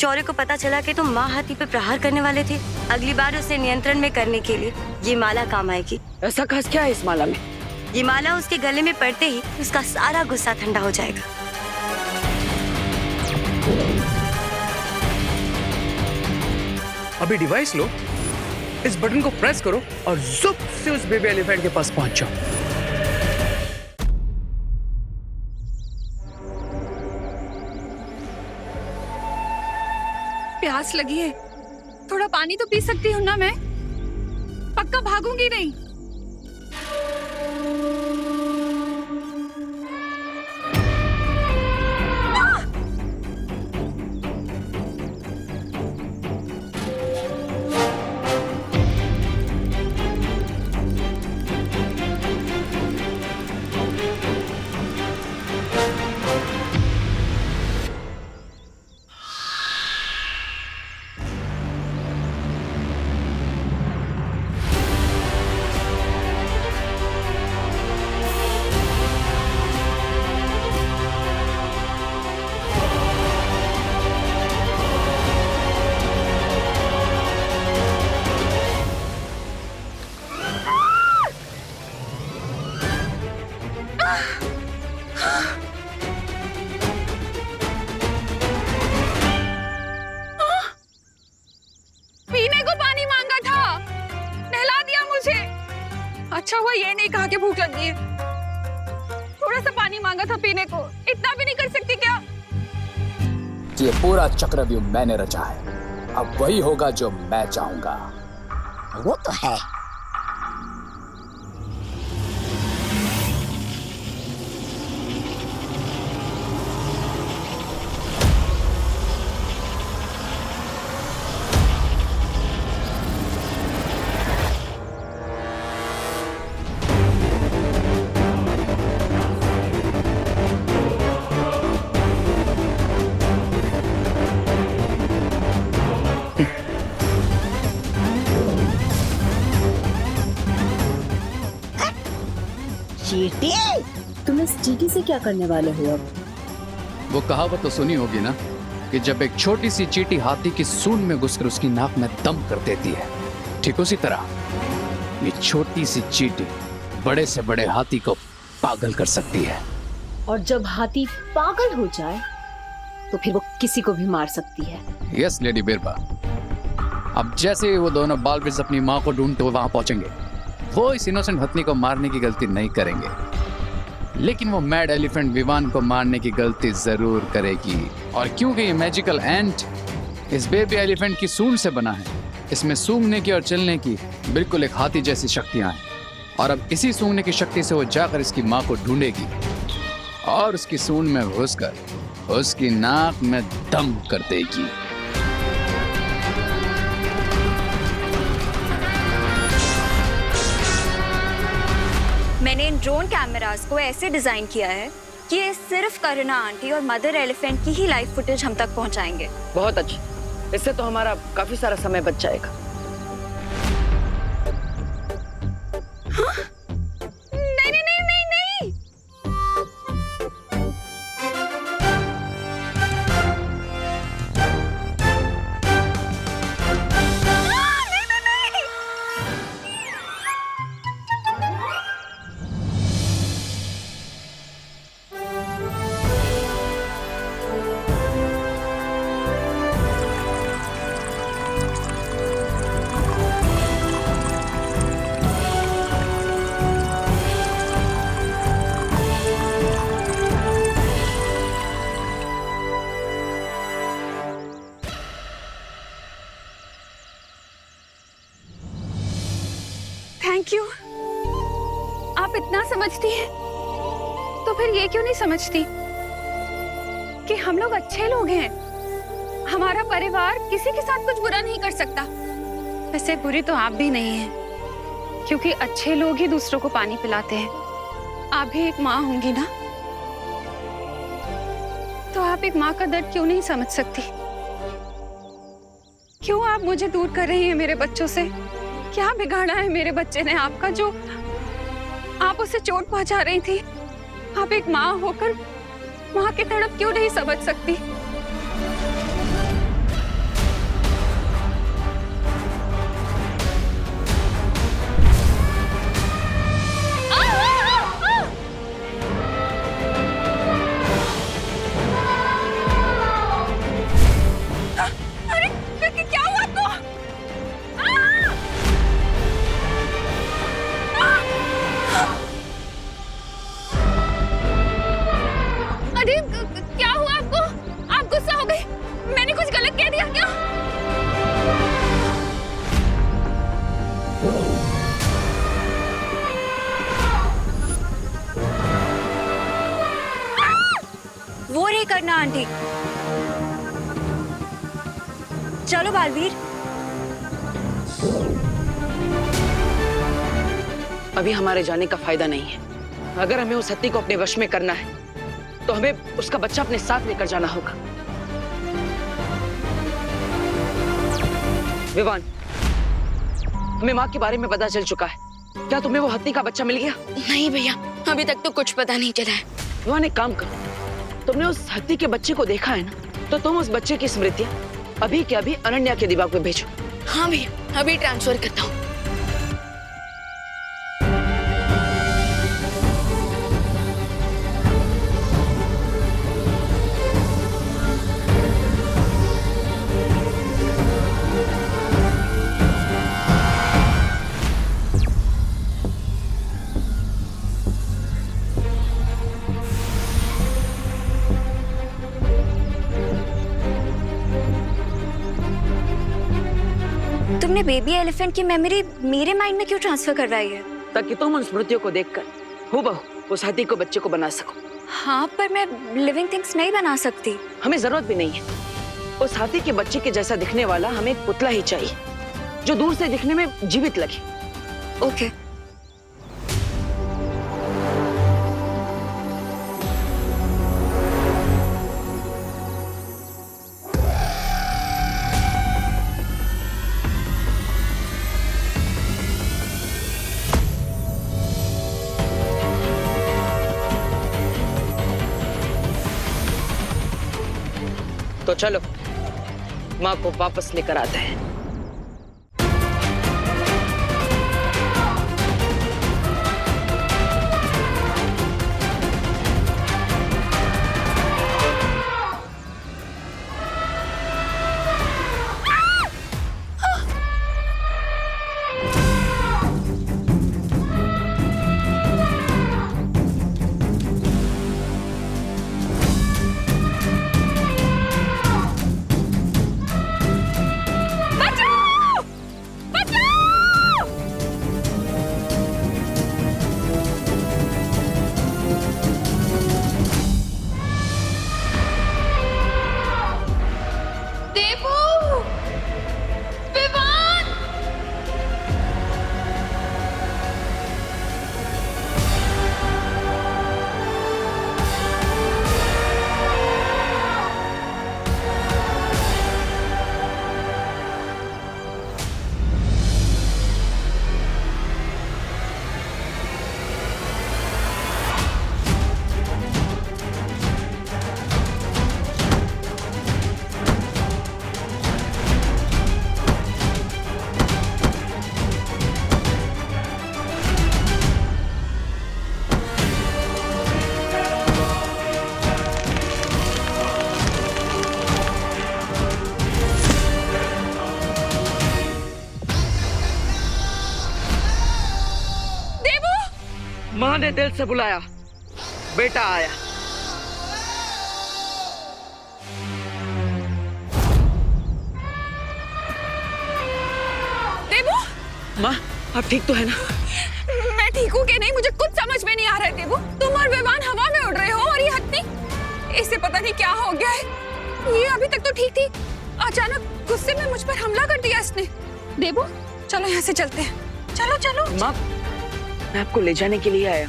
शौर्य को पता चला कि तुम माँ हाथी पे प्रहार करने वाले थे, अगली बार उसे नियंत्रण में करने के लिए ये माला काम आएगी। ऐसा खास क्या है इस माला में? ये माला उसके गले में पड़ते ही उसका सारा गुस्सा ठंडा हो जाएगा। अभी डिवाइस लो, इस बटन को प्रेस करो और जुप से उस बेबी एलिफेंट के पास पहुंच जाओ। प्यास लगी है, थोड़ा पानी तो पी सकती हूँ ना मैं? पक्का भागूंगी नहीं। पीने को पानी मांगा था, नहला दिया मुझे। अच्छा हुआ ये नहीं कहा कि भूख लगी है। थोड़ा सा पानी मांगा था पीने को, इतना भी नहीं कर सकती क्या? ये पूरा चक्रव्यूह मैंने रचा है, अब वही होगा जो मैं चाहूंगा। वो तो है। चींटी? तुम इस चींटी से क्या करने वाले हो अब? वो कहावत तो सुनी होगी ना कि जब एक छोटी सी चींटी हाथी की सूंड में घुसकर उसकी नाक में दम कर देती है, ठीक उसी तरह ये छोटी सी चींटी बड़े से बड़े हाथी को पागल कर सकती है। और जब हाथी पागल हो जाए तो फिर वो किसी को भी मार सकती है। यस लेडी बिरबा। अब जैसे ही वो दोनों बालविज अपनी माँ को ढूंढते हुए वहां पहुंचेंगे, वो इस इनोसेंट हथनी को मारने की गलती नहीं करेंगे, लेकिन वो मैड एलिफेंट विवान को मारने की गलती जरूर करेगी। और क्योंकि ये मैजिकल एंट इस बेबी एलिफेंट की सूंड से बना है, इसमें सूंघने की और चलने की बिल्कुल एक हाथी जैसी शक्तियां हैं। और अब इसी सूंघने की शक्ति से वो जाकर इसकी माँ को ढूंढेगी और उसकी सूंड में घुसकर उसकी नाक में दम कर देगी। मैंने इन ड्रोन कैमरास को ऐसे डिजाइन किया है कि ये सिर्फ करुणा आंटी और मदर एलिफेंट की ही लाइव फुटेज हम तक पहुंचाएंगे। बहुत अच्छा, इससे तो हमारा काफी सारा समय बच जाएगा। हाँ? नहीं नहीं नहीं नहीं नहीं। नहीं नहीं नहीं। Thank you. आप इतना समझती हैं, तो फिर ये क्यों नहीं समझती कि हम लोग अच्छे लोग हैं। हमारा परिवार किसी के साथ कुछ बुरा नहीं कर सकता। वैसे बुरी तो आप भी नहीं हैं, क्योंकि अच्छे लोग ही दूसरों को पानी पिलाते हैं। आप भी एक माँ होंगी ना, तो आप एक माँ का दर्द क्यों नहीं समझ सकती? क्यों आप मुझे दूर कर रही हैं मेरे बच्चों से? क्या बिगाड़ा है मेरे बच्चे ने आपका जो आप उसे चोट पहुंचा रही थी? आप एक माँ होकर माँ की तड़प क्यों नहीं समझ सकती? होगी। चलो बालवीर। अभी हमारे जाने का फायदा नहीं है। अगर हमें उस हत्ती को अपने वश में करना है तो हमें उसका बच्चा अपने साथ लेकर जाना होगा। विवान, हमें माँ के बारे में पता चल चुका है। क्या तुम्हें वो हत्ती का बच्चा मिल गया? नहीं भैया, अभी तक तो कुछ पता नहीं चला है। विवान, एक काम करो, तुमने उस हत्ती के बच्चे को देखा है ना, तो तुम उस बच्चे की स्मृतियां अभी के अभी अनन्या के दिमाग में भेजो। हाँ भैया, अभी ट्रांसफर करता हूँ। तुमने बेबी एलिफेंट की मेमोरी मेरे माइंड में क्यों ट्रांसफर करवाई है? ताकि तुम उन स्मृतियों को देखकर हूबहू उस हाथी को बच्चे को बना सको। हाँ, पर मैं लिविंग थिंग्स नहीं बना सकती। हमें जरूरत भी नहीं है। उस हाथी के बच्चे के जैसा दिखने वाला हमें एक पुतला ही चाहिए, जो दूर से दिखने में जीवित लगे। ओके। तो चलो माँ को वापस लेकर आते हैं। माँ ने दिल से बुलाया, बेटा आया। देबू, माँ आप ठीक तो है ना? मैं ठीक हूँ कि नहीं मुझे कुछ समझ में नहीं आ रहा है। देबू, तुम और विवान हवा में उड़ रहे हो और ये हत्ती, इसे पता नहीं क्या हो गया है। ये अभी तक तो ठीक थी, अचानक गुस्से में मुझ पर हमला कर दिया इसने। देबू, चलो यहाँ से चलते हैं। चलो चलो। माँ, मैं आपको ले जाने के लिए आया।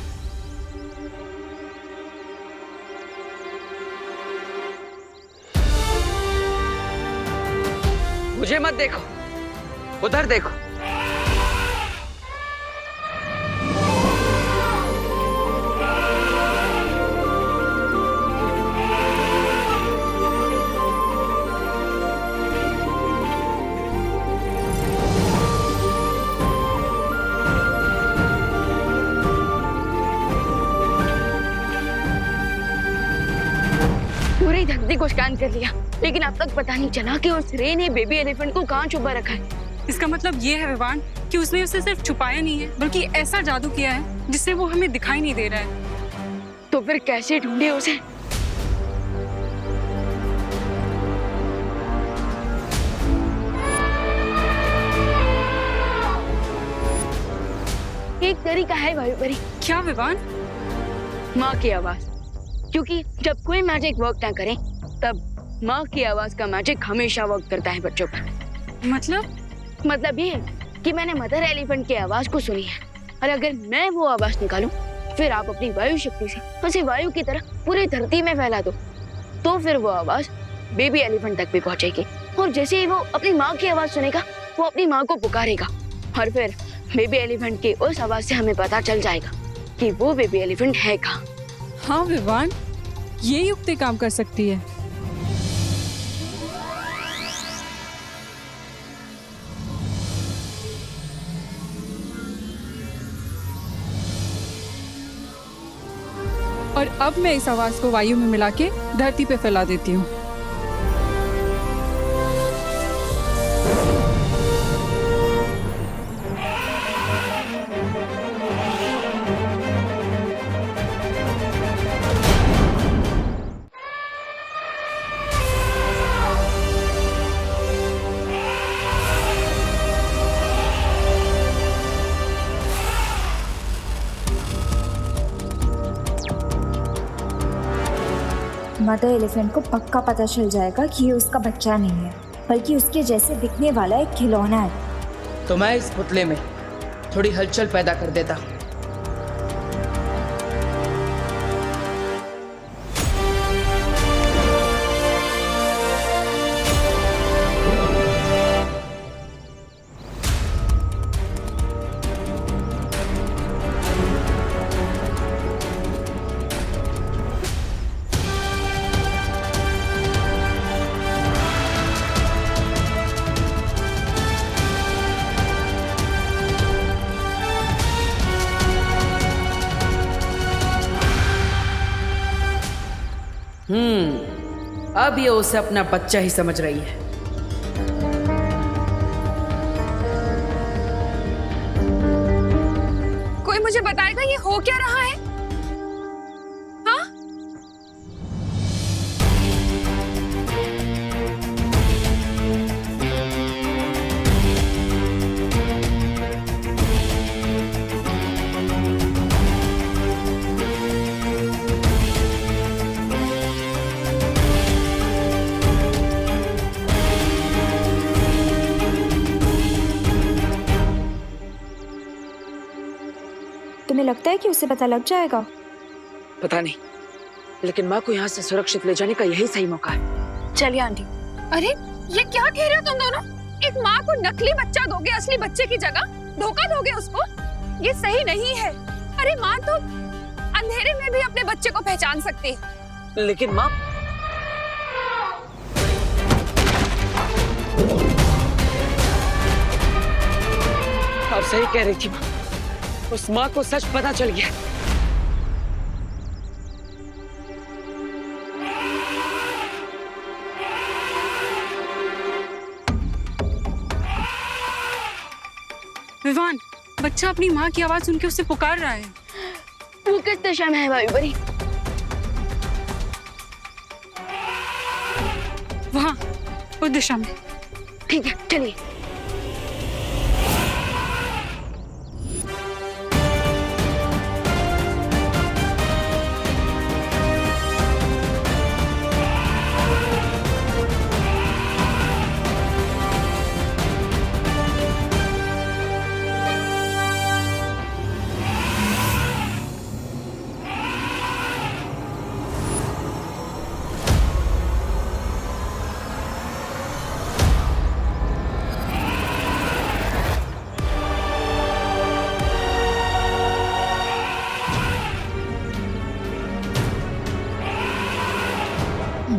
मुझे मत देखो, उधर देखो। पूरी धरती को स्कैन कर लिया, लेकिन अब तक पता नहीं चला कि उस रे ने बेबी एलिफेंट को कहाँ छुपा रखा है। इसका मतलब ये है विवान कि उसने उसे सिर्फ छुपाया नहीं है, बल्कि ऐसा जादू किया है जिससे वो हमें दिखाई नहीं दे रहा है। तो फिर कैसे ढूंढे उसे? एक तरीका है वायुपरी। क्या विवान? माँ की आवाज, क्योंकि जब कोई मैजिक वर्क ना करे तब माँ की आवाज का मैजिक हमेशा वर्क करता है बच्चों पर। मतलब ये कि मैंने मदर एलिफेंट की आवाज को सुनी है, और अगर मैं वो आवाज निकालूं, फिर आप अपनी वायु शक्ति से उसे वायु की तरह पूरी धरती में फैला दो, तो फिर वो आवाज बेबी एलिफेंट तक भी पहुंचेगी। और जैसे ही वो अपनी माँ की आवाज सुनेगा, वो अपनी माँ को पुकारेगा, और फिर बेबी एलिफेंट की उस आवाज से हमें पता चल जाएगा कि वो बेबी एलिफेंट है कहाँ। हाँ विवान, ये युक्ति काम कर सकती है। और अब मैं इस आवाज को वायु में मिला के धरती पे फैला देती हूँ। मदर एलिफेंट को पक्का पता चल जाएगा कि ये उसका बच्चा नहीं है, बल्कि उसके जैसे दिखने वाला एक खिलौना है। तो मैं इस पुतले में थोड़ी हलचल पैदा कर देता हूँ। अब ये उसे अपना बच्चा ही समझ रही है। कोई मुझे बताएगा ये हो क्या रहा है? हाँ? तुम्हें लगता है कि उसे पता लग जाएगा? पता नहीं, लेकिन माँ को यहाँ से सुरक्षित ले जाने का यही सही मौका है। चलिए आंटी। अरे ये क्या कह रहे हो तुम दोनों? एक माँ को नकली बच्चा दोगे असली बच्चे की जगह? धोखा दोगे उसको? ये सही नहीं है। अरे माँ तो अंधेरे में भी अपने बच्चे को पहचान सकती है। लेकिन माँ, आप सही कह रही थी माँ, उस माँ को सच पता चल गया। विवान, बच्चा अपनी माँ की आवाज सुन के उससे पुकार रहा है। वो किस दिशा में है वायुपरी? वहाँ, उस दिशा में। ठीक है, चलिए।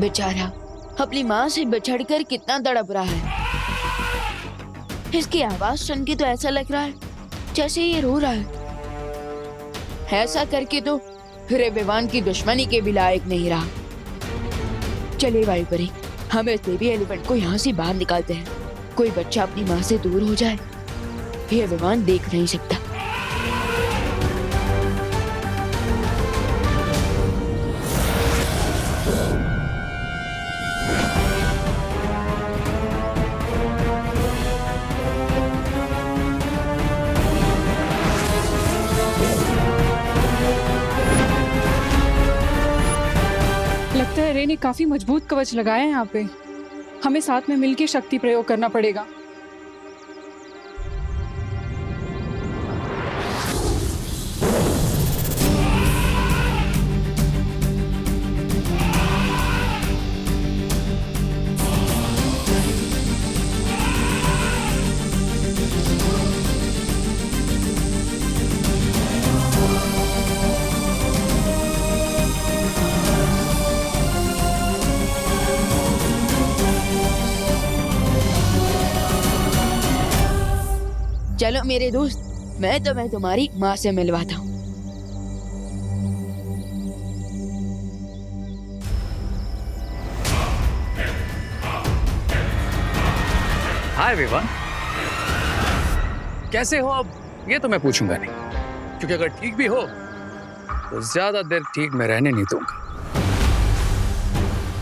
बेचारा अपनी माँ से बिछड़कर कितना तड़प रहा है। इसकी आवाज सुन के तो ऐसा लग रहा है जैसे ये रो रहा है। ऐसा करके तो फिर विवान की दुश्मनी के भी लायक नहीं रहा। चलिए वायुपरी, हम इस बेबी एलिफेंट को यहाँ से बाहर निकालते हैं। कोई बच्चा अपनी माँ से दूर हो जाए, ये विवान देख नहीं सकता। ने काफी मजबूत कवच लगाया है यहाँ पे। हमें साथ में मिलकर शक्ति प्रयोग करना पड़ेगा। चलो मेरे दोस्त, मैं तुम्हें तुम्हारी माँ से मिलवाता हूँ। हाय विवान, कैसे हो? अब ये तो मैं पूछूंगा नहीं, क्योंकि अगर ठीक भी हो तो ज्यादा देर ठीक में रहने नहीं दूंगा।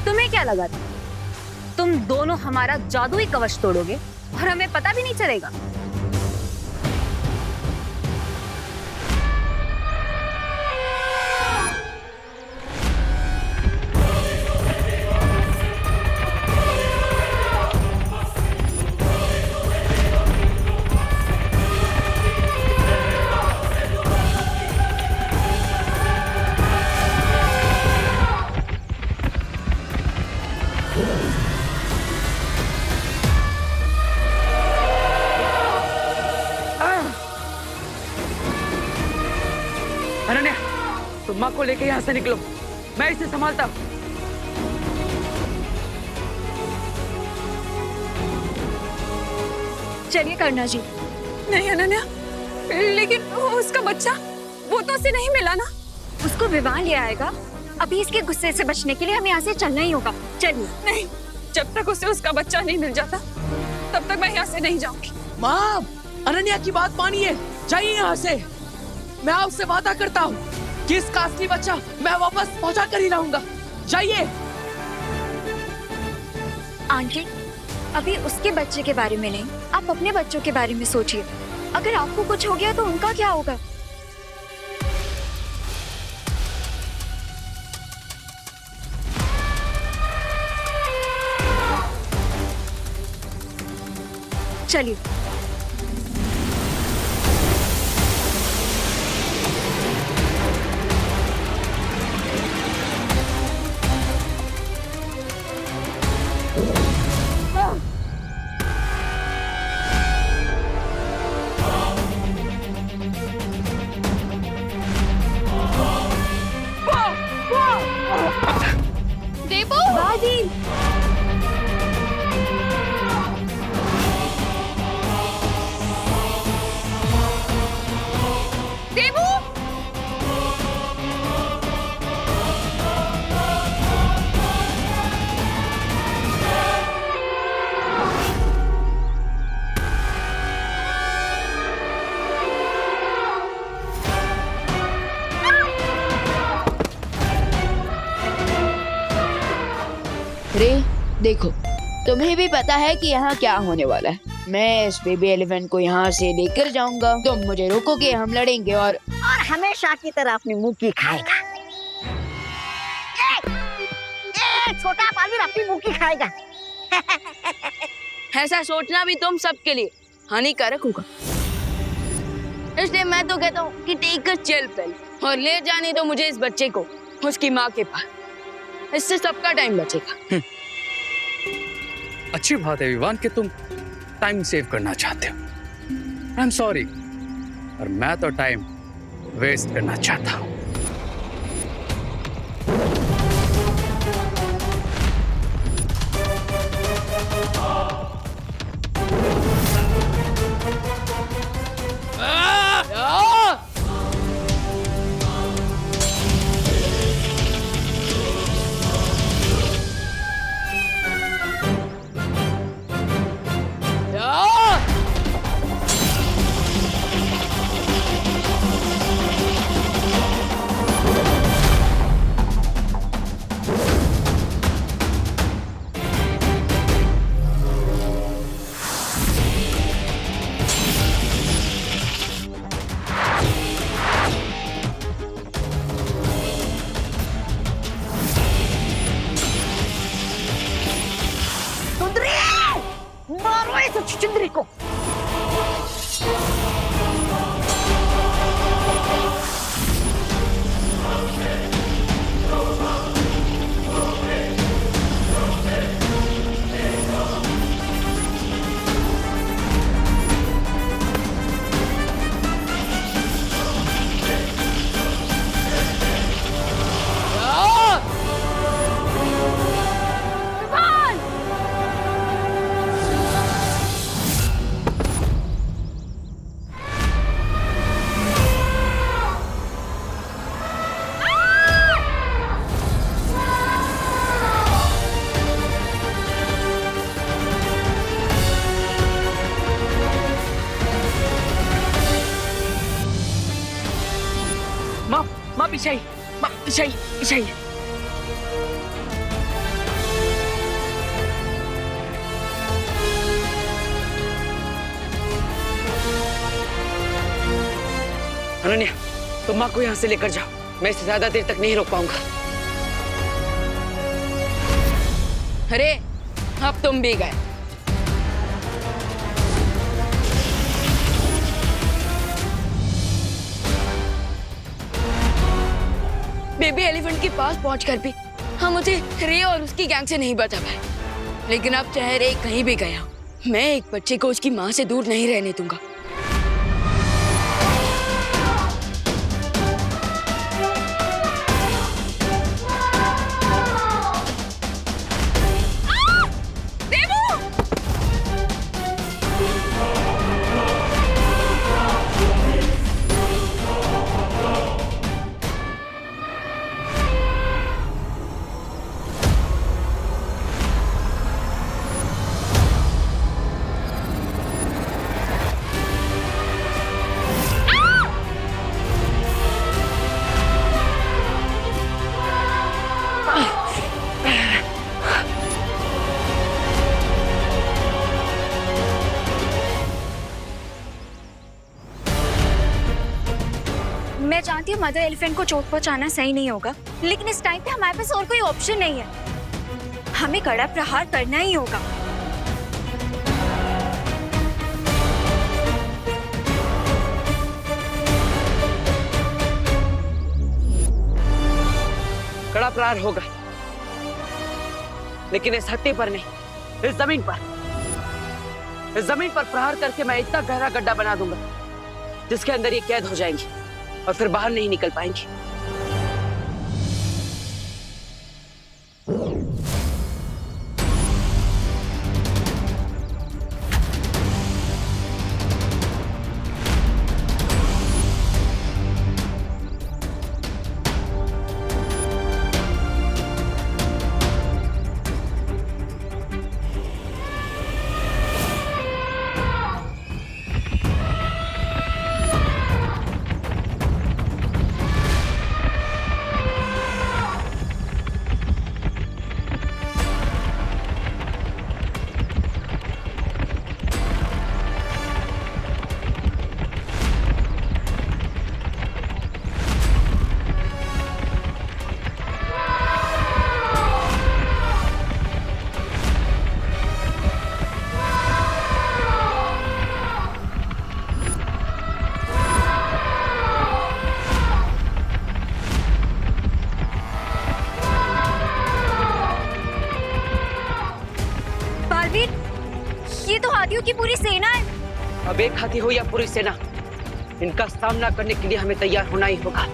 तुम्हें क्या लगा था तुम दोनों हमारा जादुई कवच तोड़ोगे और हमें पता भी नहीं चलेगा? अनन्या, तुम माँ को लेके यहाँ से निकलो, मैं इसे संभालता हूँ। चलिए करना जी। नहीं अनन्या, लेकिन उसका बच्चा वो तो उसे नहीं मिला ना। उसको विवान ले आएगा। अभी इसके गुस्से से बचने के लिए हमें यहाँ से चलना ही होगा। चलिए। नहीं, जब तक उसे उसका बच्चा नहीं मिल जाता तब तक मैं यहाँ से नहीं जाऊंगी। माँ, अनन्या की बात मानिए, जाइए यहाँ से। मैं आपसे वादा करता हूँ कि इसका असली बच्चा मैं वापस पहुँचा कर ही रहूंगा। जाइए। आंटी, अभी उसके बच्चे के बारे में नहीं, आप अपने बच्चों के बारे में सोचिए। अगर आपको कुछ हो गया तो उनका क्या होगा? चलिए। रे, देखो, तुम्हें भी पता है कि यहाँ क्या होने वाला है। मैं इस बेबी एलिफेंट को यहाँ से लेकर जाऊंगा, तुम मुझे रोकोगे, हम लड़ेंगे और हमेशा की तरह अपनी मुंह की खाएगा। छोटा बालवीर अपनी मुंह की खाएगा। ऐसा सोचना भी तुम सबके लिए हानिकारक होगा। इसलिए मैं तो कहता हूँ कि टेक अ चिल पिल और ले जाने दो मुझे इस बच्चे को उसकी माँ के पास। इससे सबका टाइम बचेगा। अच्छी बात है विवान कि तुम टाइम सेव करना चाहते हो। आई एम सॉरी, और मैं तो टाइम वेस्ट करना चाहता हूँ। मारो इस छुछुंदरी को। माँ पीछे आई, माँ पीछे आई, पीछे आई। अनन्या, तुम माँ को यहाँ से लेकर जाओ, मैं इसे ज्यादा देर तक नहीं रोक पाऊंगा। अरे अब तुम भी गए। बेबी एलिफेंट के पास पहुंचकर भी हम मुझे रे और उसकी गैंग से नहीं बचा पाए, लेकिन अब चाहे रे कहीं भी गया, मैं एक बच्चे को उसकी माँ से दूर नहीं रहने दूंगा। मैं जानती हूँ मदर एलिफेंट को चोट पहुंचाना सही नहीं होगा, लेकिन इस टाइम पे हमारे पास और कोई ऑप्शन नहीं है। हमें कड़ा प्रहार करना ही होगा। कड़ा प्रहार होगा, लेकिन इस हत्ती पर नहीं, इस जमीन पर। इस जमीन पर प्रहार करके मैं इतना गहरा गड्ढा बना दूंगा जिसके अंदर ये कैद हो जाएंगी और फिर बाहर नहीं निकल पाएंगी। ये तो हाथियों की पूरी सेना है। अब एक हाथी हो या पूरी सेना, इनका सामना करने के लिए हमें तैयार होना ही होगा।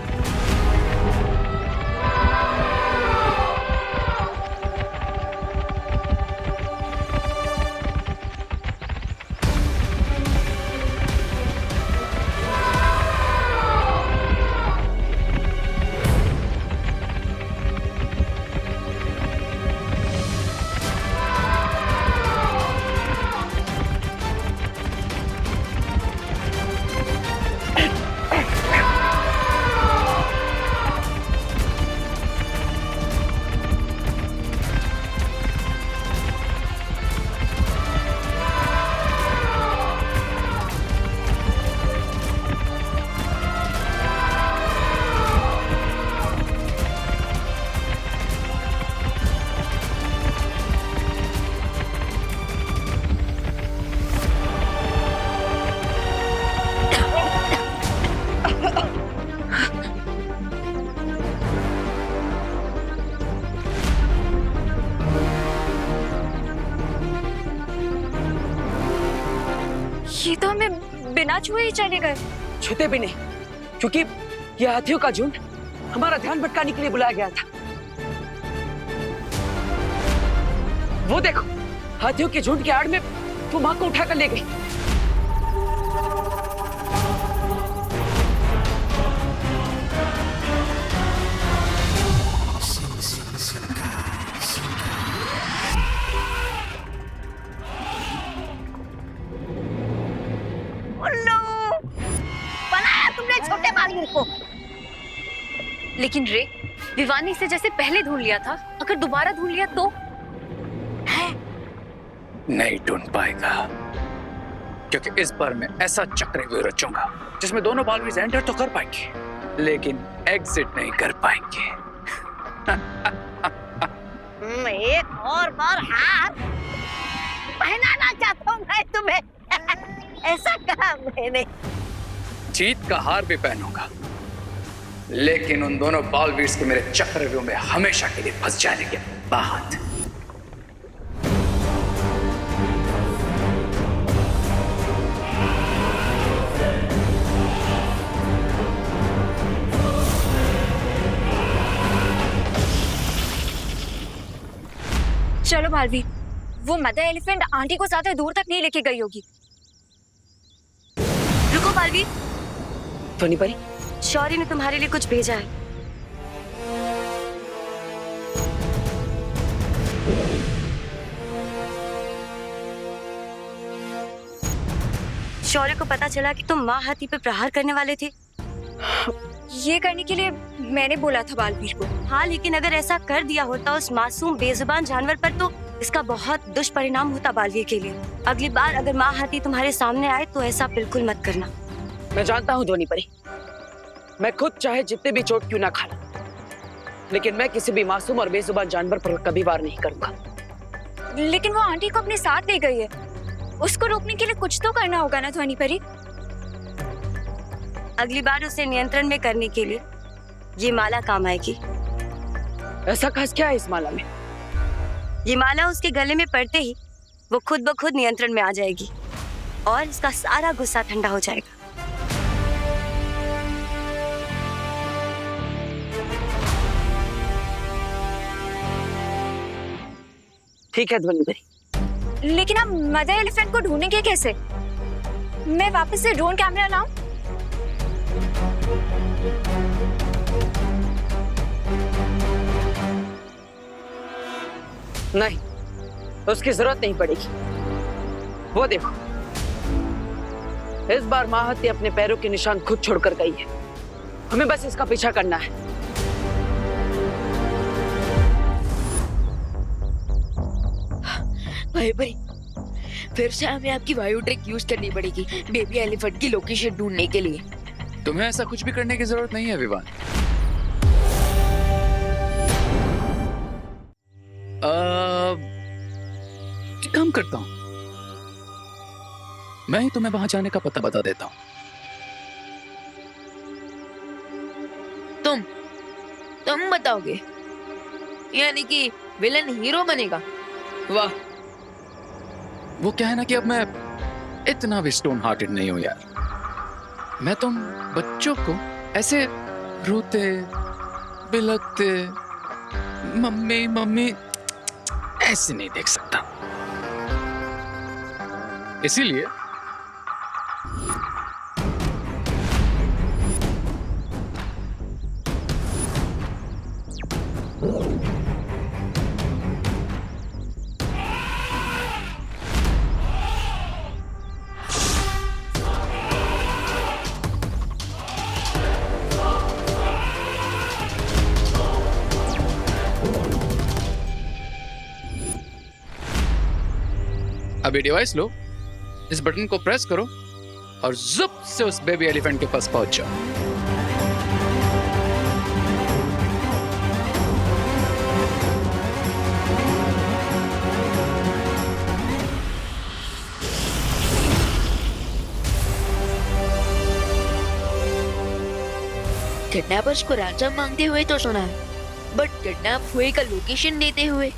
ये तो हमें बिना छुए ही चले गए। छूते भी नहीं, क्योंकि ये हाथियों का झुंड हमारा ध्यान भटकाने के लिए बुलाया गया था। वो देखो, हाथियों के झुंड के आड़ में वो माँ को उठाकर ले गई। बनाया तुमने छोटे बालवीर को। लेकिन रे, विवान ने इसे जैसे पहले ढूंढ लिया था, अगर दोबारा ढूंढ लिया तो? नहीं ढूंढ पाएगा, क्योंकि इस बार मैं ऐसा चक्रव्यूह रचूंगा जिसमें दोनों बालवीर एंटर तो कर पाएंगे लेकिन एग्जिट नहीं कर पाएंगे। एक और बार हार पहनाना चाहता हूँ मैं तुम्हें। ऐसा कहा मैंने। जीत का हार भी पहनूंगा, लेकिन उन दोनों बालवीर के मेरे चक्रव्यूह में हमेशा के लिए फंस जाने के बाद। चलो बालवीर, वो मदर एलिफेंट आंटी को ज्यादा दूर तक नहीं लेके गई होगी। रुको बालवीर, ध्वनि परी, शौर्य ने तुम्हारे लिए कुछ भेजा है। शौर्य को पता चला कि तुम माँ हाथी पे प्रहार करने वाले थे। ये करने के लिए मैंने बोला था बालवीर को। हाँ, लेकिन अगर ऐसा कर दिया होता उस मासूम बेजुबान जानवर पर तो इसका बहुत दुष्परिणाम होता बालवीर के लिए। अगली बार अगर माँ हाथी तुम्हारे सामने आए तो ऐसा बिल्कुल मत करना। मैं जानता हूँ ध्वनि परी, मैं खुद चाहे जितने भी चोट क्यों ना खाना, लेकिन मैं किसी भी मासूम और बेजुबान जानवर पर कभी वार नहीं करूंगा। लेकिन वो आंटी को अपने साथ ले गई है, उसको रोकने के लिए कुछ तो करना होगा ना ध्वनि परी। अगली बार उसे नियंत्रण में करने के लिए ये माला काम आएगी। ऐसा खास क्या है इस माला में? ये माला उसके गले में पड़ते ही वो खुद ब खुद नियंत्रण में आ जाएगी और इसका सारा गुस्सा ठंडा हो जाएगा। ठीक है ध्वनि परी। लेकिन आप मदर एलिफेंट को ढूंढेंगे कैसे? मैं वापस से ड्रोन कैमरा लाऊं? नहीं, उसकी जरूरत नहीं पड़ेगी। वो देखो, इस बार माँ हाथी अपने पैरों के निशान खुद छोड़कर गई है। हमें बस इसका पीछा करना है। भाई भाई, फिर से हमें आपकी वायु ट्रिक यूज करनी पड़ेगी बेबी एलिफेंट की लोकेशन ढूंढने के लिए। तुम्हें ऐसा कुछ भी करने की जरूरत नहीं है विवान। काम करता हूं, मैं ही तुम्हें वहां जाने का पता बता देता हूं। तुम बताओगे? यानी कि विलन हीरो बनेगा? वाह। वो क्या है ना कि अब मैं इतना भी स्टोन हार्टेड नहीं हूं यार। मैं तुम बच्चों को ऐसे रोते बिलखते मम्मी मम्मी ऐसे नहीं देख सकता। इसीलिए अभी डिवाइस लो, इस बटन को प्रेस करो और जुप से उस बेबी एलिफेंट के पास पहुंच जाओ। किडनैपर्स को रैंसम मांगते हुए तो सुना है, बट किडनैप हुए का लोकेशन देते हुए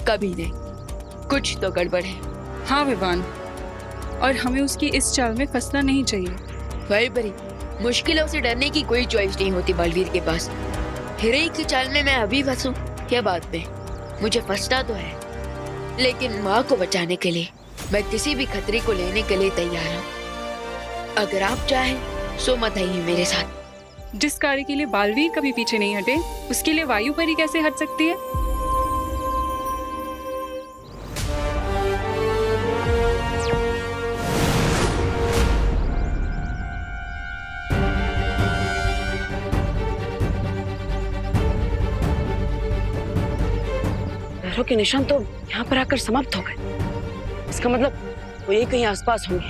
कभी नहीं। कुछ तो गड़बड़ है। हाँ विवान, और हमें उसकी इस चाल में फंसना नहीं चाहिए। वही परी, मुश्किलों से डरने की कोई चॉइस नहीं होती बलवीर के पास। हीरे की चाल में मैं अभी फंसूं क्या बात में, मुझे फंसना तो है, लेकिन माँ को बचाने के लिए मैं किसी भी खतरे को लेने के लिए तैयार हूँ। अगर आप चाहें सो मत आइए मेरे साथ। जिस कार्य के लिए बालवीर कभी पीछे नहीं हटे, उसके लिए वायु परी कैसे हट सकती है? पैरों के निशान तो यहाँ पर आकर समाप्त हो गए। इसका मतलब वो ये कहीं आसपास होंगे।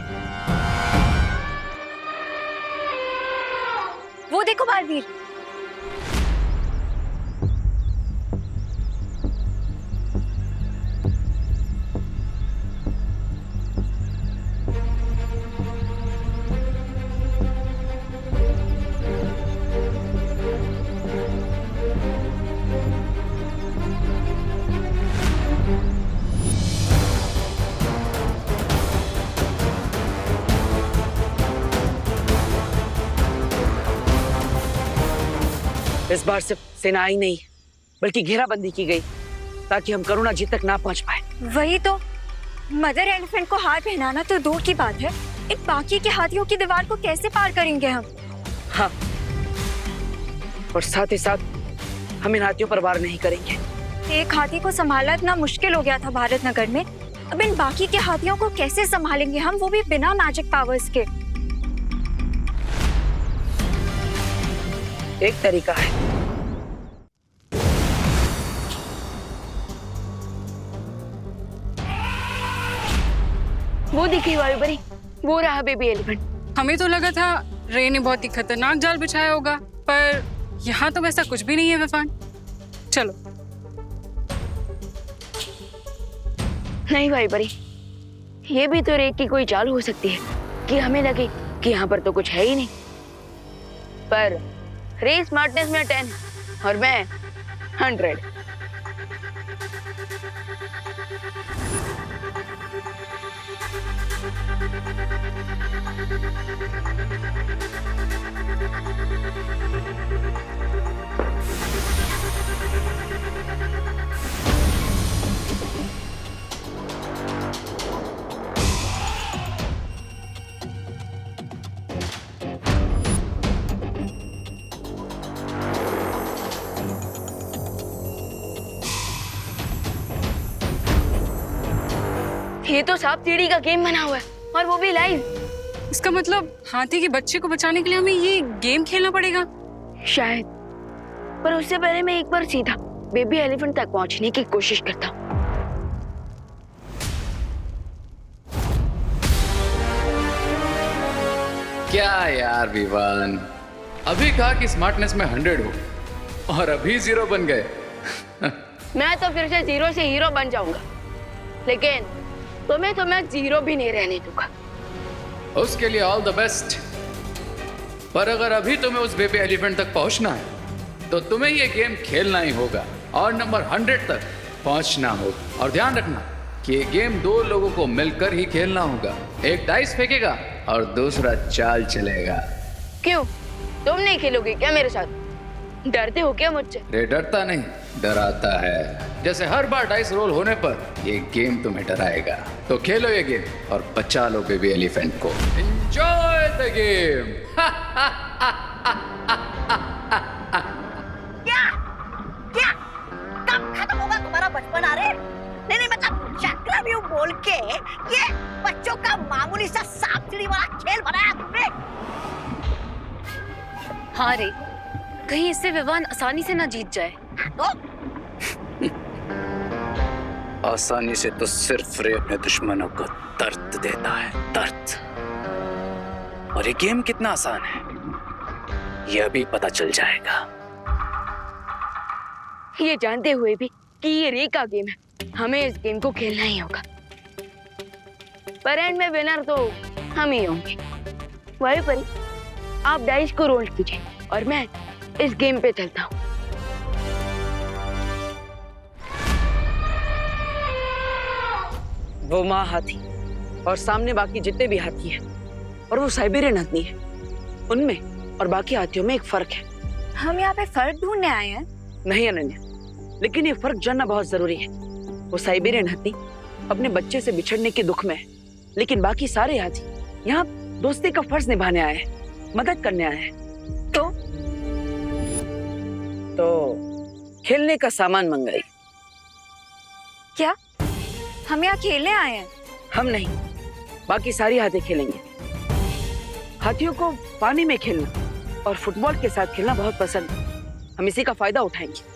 वो देखो बालवीर। इस बार सिर्फ सेना आई नहीं बल्कि घेराबंदी की गई ताकि हम करुणा जी तक ना पहुंच पाए। वही तो, मदर एलिफेंट को हार पहनाना तो दूर की बात है, इन बाकी के हाथियों की दीवार को कैसे पार करेंगे हम? हाँ, और साथ ही साथ हम इन हाथियों पर वार नहीं करेंगे। एक हाथी को संभालना इतना मुश्किल हो गया था भारत नगर में, अब इन बाकी के हाथियों को कैसे संभालेंगे हम, वो भी बिना मैजिक पावर्स के? एक तरीका है। वो दिखी वायु परी, वो रहा बेबी एलिफेंट। हमें तो लगा था रे ने बहुत ही खतरनाक जाल बिछाया होगा, पर यहाँ तो वैसा कुछ भी नहीं है विवान। चलो। नहीं वायु परी, ये भी तो रे की कोई चाल हो सकती है कि हमें लगे कि यहाँ पर तो कुछ है ही नहीं, पर रे स्मार्टनेस में 10 और मैं 100। ये तो सांप सीढ़ी का गेम बना हुआ है और वो भी लाइव। इसका मतलब हाथी के बच्चे को बचाने के लिए हमें ये गेम खेलना पड़ेगा शायद, पर उससे पहले मैं एक बार सीधा बेबी एलिफेंट तक पहुंचने की कोशिश करता हूँ। क्या यार विवान, अभी कहा कि स्मार्टनेस में 100 हो और अभी 0 बन गए। मैं तो फिर से 0 से हीरो बन जाऊंगा, लेकिन तुम्हें तो मैं 0 भी नहीं रहने दूंगा। उसके लिए ऑल द बेस्ट। पर अगर अभी तुम्हें उस बेबी एलिफेंट तक पहुंचना है तो तुम्हें ये गेम खेलना ही होगा और नंबर 100 तक पहुंचना होगा। और ध्यान रखना कि ये गेम 2 लोगों को मिलकर ही खेलना होगा। एक डाइस फेंकेगा और दूसरा चाल चलेगा। क्यों, तुम नहीं खेलोगे क्या मेरे साथ? डरते हो क्या मुझसे? रे डरता नहीं, डराता है। जैसे हर बार डाइस रोल होने पर ये गेम तुम्हें डराएगा। तो खेलो ये गेम और बचा लो बेबी एलिफेंट को। Enjoy the game. क्या कब खत्म होगा तुम्हारा बचपन? अरे नहीं मतलब चक्रव्यूह बोल के ये बच्चों का मामूली सा सांप सीढ़ी वाला खेल बनाया तुमने? हाँ रे, कहीं इससे विवान आसानी से ना जीत जाए। तो आसानी से तो सिर्फ रे अपने दुश्मनों को दर्द देता है, दर्द। और ये गेम कितना आसान है ये अभी पता चल जाएगा। ये जानते हुए भी कि ये रे का गेम है, हमें इस गेम को खेलना ही होगा। पर एंड में विनर तो हम ही होंगे। वायु परी, आप डाइस को रोल कीजिए और मैं इस गेम पे चलता हूँ। वो माँ हाथी और सामने बाकी जितने भी हाथी हैं और वो साइबेरियन हाथी है, उनमें और बाकी हाथियों में एक फर्क है। हम यहाँ पे फर्क ढूंढने आए हैं। नहीं अनन्या, लेकिन ये फर्क जानना बहुत जरूरी है। वो साइबेरियन हाथी अपने बच्चे से बिछड़ने के दुख में है, लेकिन बाकी सारे हाथी यहाँ दोस्ती का फर्ज निभाने आए हैं, मदद करने आए हैं। तो खेलने का सामान मंगाई। क्या हम यहाँ खेलने आए हैं? हम नहीं, बाकी सारी हाथी खेलेंगे। हाथियों को पानी में खेलना और फुटबॉल के साथ खेलना बहुत पसंद है। हम इसी का फायदा उठाएंगे।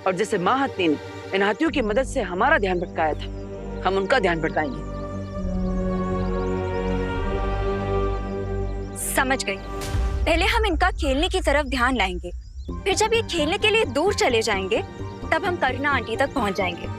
और जैसे माँ हाथी ने इन हाथियों की मदद से हमारा ध्यान भटकाया था, हम उनका ध्यान भटकाएंगे। समझ गई। पहले हम इनका खेलने की तरफ ध्यान लाएंगे, फिर जब ये खेलने के लिए दूर चले जाएंगे तब हम करुणा आंटी तक पहुंच जाएंगे।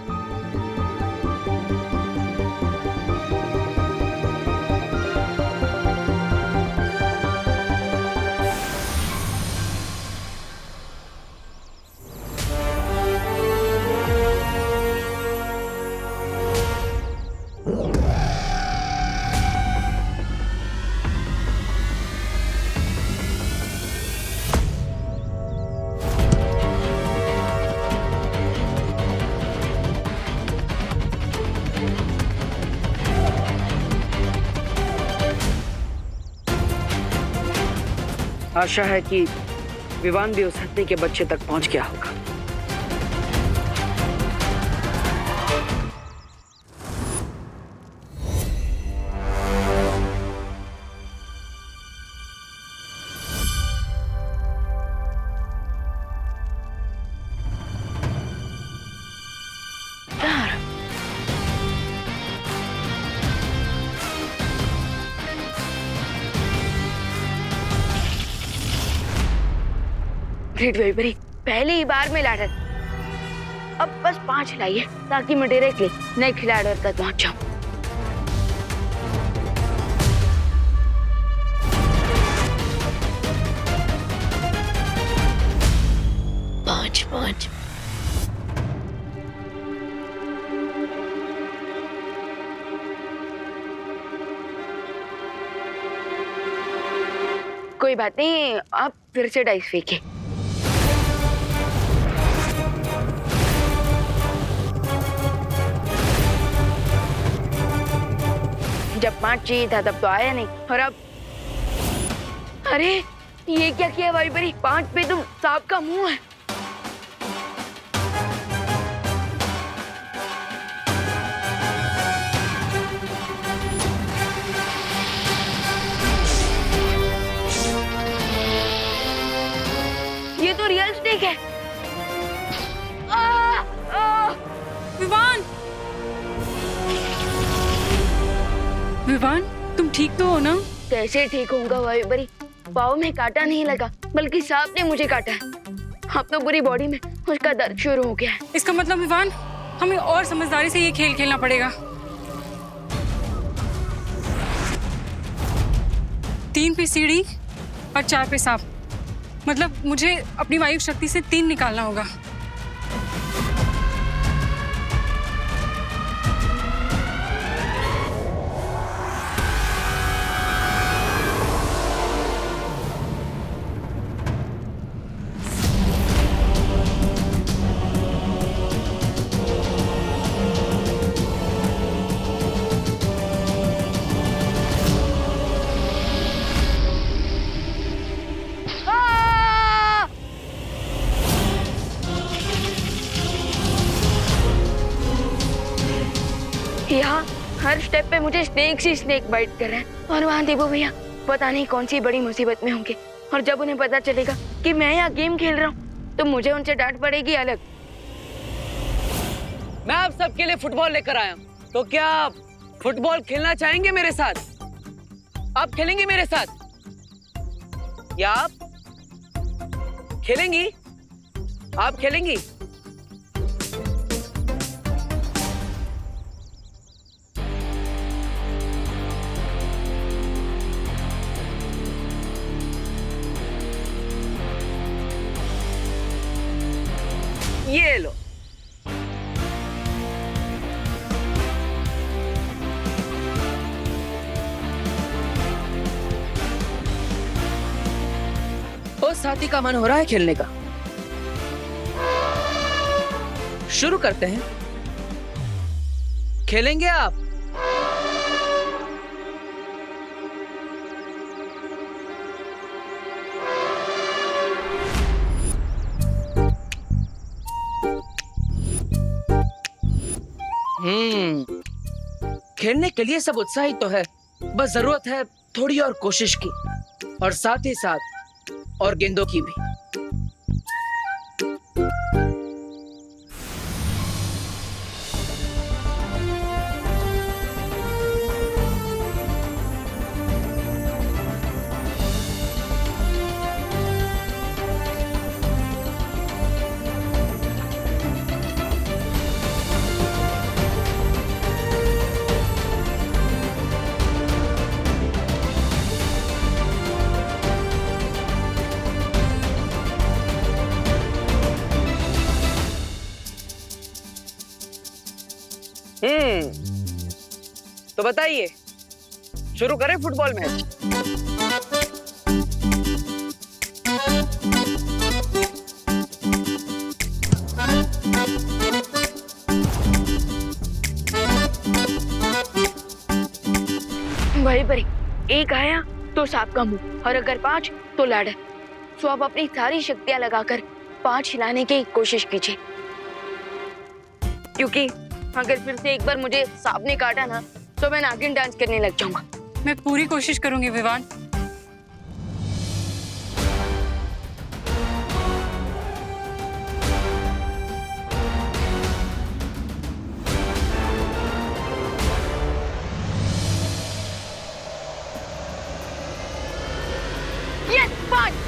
आशा है कि विवान भी उस हत्ती के बच्चे तक पहुंच गया होगा। ग्रेट वेबरी, पहली बार में लाडर। अब बस 5 लाइए ताकि मैं डायरेक्टली नए खिलाड़ी तक पहुंच जाऊं। 5 कोई बात नहीं, आप फिर से डाइस फेंके। जब 5 चाहिए था तब तो आया नहीं, और अब अरे ये क्या किया वाइबरी? 5 पे तुम सांप का मुंह है। ये तो रियल स्नेक है। विवान, विवान, तुम ठीक तो हो ना? कैसे ठीक होऊंगा वाइबरी? पाँव में कांटा नहीं लगा, बल्कि सांप ने मुझे काटा है। अब तो पूरी बॉडी में उसका दर्द शुरू हो गया है। इसका मतलब विवान, हमें और समझदारी से ये खेल खेलना पड़ेगा। 3 पे सीढ़ी और 4 पे सांप। मतलब मुझे अपनी वायु शक्ति से 3 निकालना होगा। यहाँ हर स्टेप पे मुझे स्नेक ही स्नेक बाइट कर रहे हैं, और वहाँ देवो भैया पता नहीं कौन सी बड़ी मुसीबत में होंगे। और जब उन्हें पता चलेगा कि मैं यहाँ गेम खेल रहा हूँ तो मुझे उनसे डांट पड़ेगी अलग। मैं आप सबके लिए फुटबॉल लेकर आया हूँ, तो क्या आप फुटबॉल खेलना चाहेंगे मेरे साथ? आप खेलेंगे मेरे साथ या आप खेलेंगी? आप खेलेंगी? ये लो। ओ साथी का मन हो रहा है खेलने का। शुरू करते हैं। खेलेंगे आप? खेलने के लिए सब उत्साहित तो है, बस जरूरत है थोड़ी और कोशिश की, और साथ ही साथ और गेंदों की भी। तो बताइए, शुरू करें फुटबॉल मैच? भाई बड़ी, एक आया तो सांप का मुंह, और अगर 5 तो लाडा। सो आप अपनी सारी शक्तियां लगाकर 5 हिलाने की कोशिश कीजिए, क्योंकि अगर फिर से एक बार मुझे सांप ने काटा ना तो मैं नागिन डांस करने लग जाऊंगा। मैं पूरी कोशिश करूंगी विवान। यस, 5।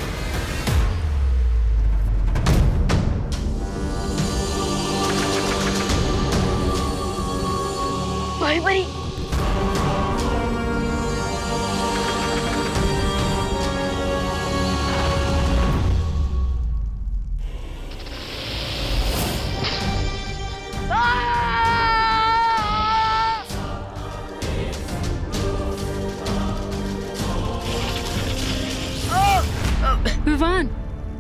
भाई बड़ी, विवान,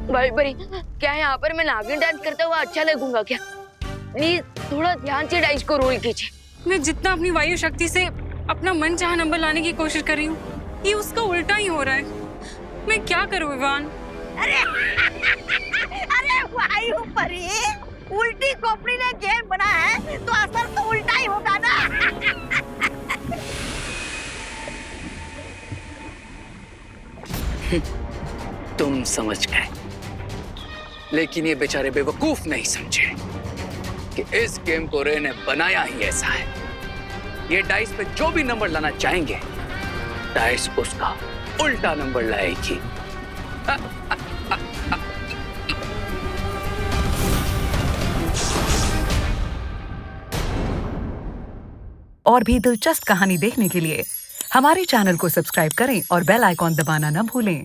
भाई बड़ी, क्या यहाँ पर मैं नागिन डांस करता हुआ अच्छा लगूंगा क्या? प्लीज थोड़ा ध्यान से डाइस को रोल कीजिए। मैं जितना अपनी वायु शक्ति से अपना मन चाहा नंबर लाने की कोशिश कर रही हूँ, ये उसका उल्टा ही हो रहा है। मैं क्या करूँ विवान? अरे वायु परी, उल्टी खोपड़ी ने गेम बना है तो असर तो उल्टा ही होगा ना। तुम समझ गए, लेकिन ये बेचारे बेवकूफ नहीं समझे कि इस गेम को रे ने बनाया ही ऐसा है। ये डाइस पे जो भी नंबर लाना चाहेंगे, डाइस उसका उल्टा नंबर लाएगी। और भी दिलचस्प कहानी देखने के लिए हमारे चैनल को सब्सक्राइब करें और बेल आइकॉन दबाना न भूलें।